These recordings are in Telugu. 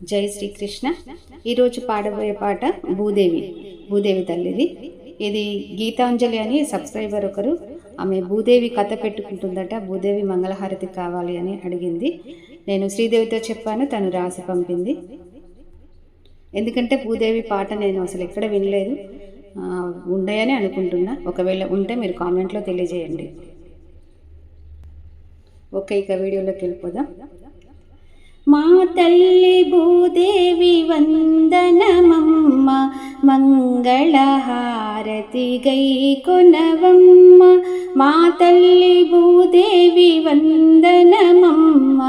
జై శ్రీకృష్ణ. ఈరోజు పాడబోయే పాట భూదేవి తల్లిది. ఇది గీతాంజలి అని సబ్స్క్రైబర్ ఒకరు, ఆమె భూదేవి కథ పెట్టుకుంటుందట. భూదేవి మంగళహారతి కావాలి అని అడిగింది. నేను శ్రీదేవితో చెప్పాను, తను రాసి పంపింది. ఎందుకంటే భూదేవి పాట నేను అసలు ఎక్కడ వినలేదు, ఉండయని అనుకుంటున్నా. ఒకవేళ ఉంటే మీరు కామెంట్లో తెలియజేయండి. ఓకే, ఇక వీడియోలోకి వెళ్ళిపోదాం. మా తల్లి భూదేవి వందనమమ్మ, మంగళహారతి గై కొనవమ్మ. మా తల్లి భూదేవి వందనమమ్మ,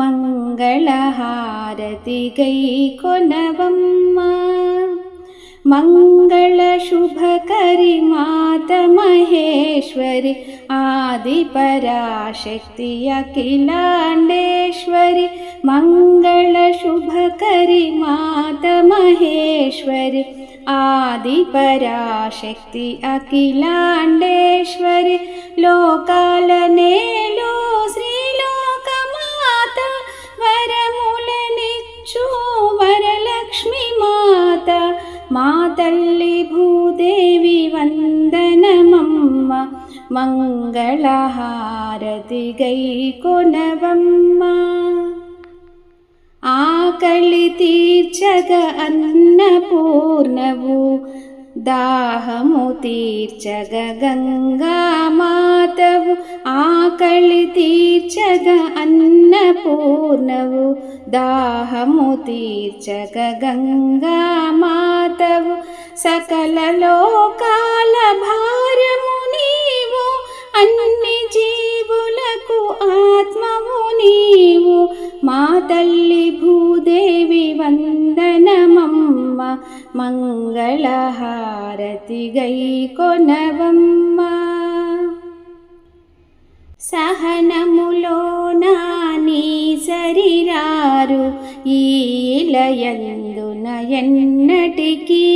మంగళహారతి గై కొనవమ్మ. మంగళ శుభకరి మాత మహేశ్వరి, ఆది పరాశక్తి అఖిలాండేశ్వరి. మంగళ శుభకరి మాత మహేశ్వరి, ఆది పరాశక్తి అఖిలాండేశ్వరి. లోకాల నేలో శ్రీలోకమాత, వరములనిచ్చు వరలక్ష్మి మాత. మా తల్లి భూదేవి వందనమమ్మ, మంగళహారతి గై కొనవమ్మ. ఆకలి తీర్చగ అన్నపూర్ణవు, దాహము తీర్చగ గంగామాతవు. ఆకలి తీర్చగ అన్నపూర్ణవు, దాహము తీర్చగ గంగామాతవు. సకల లోకాల భారము నీవు, అన్ని జీవులకు ఆత్మవు నీవు. మా తల్లి భూదేవి వందనమమ్మ, మంగళహారతి గై కొనవమ్మ. సహనములోన నీ శరీరారు, ఈలయందున ఎన్నటికీ.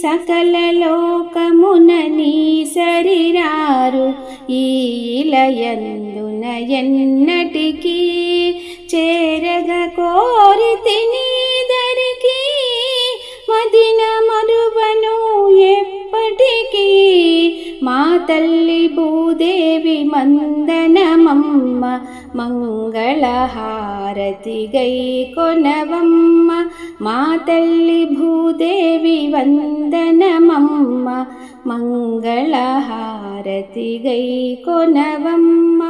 సకల లోకమున నీ శరీరారు, ఈలయందున ఎన్నటికీ. చేరగ కోరితి నీ దరికి, మదిన మరువను ఎప్పటికీ. మా తల్లి భూదేవి వందనమమ్మ, మంగళహారతి గై కొనవమ్మ. మా తల్లి భూదేవి వందనమమ్మ, మంగళహారతి గై కొనవమ్మ.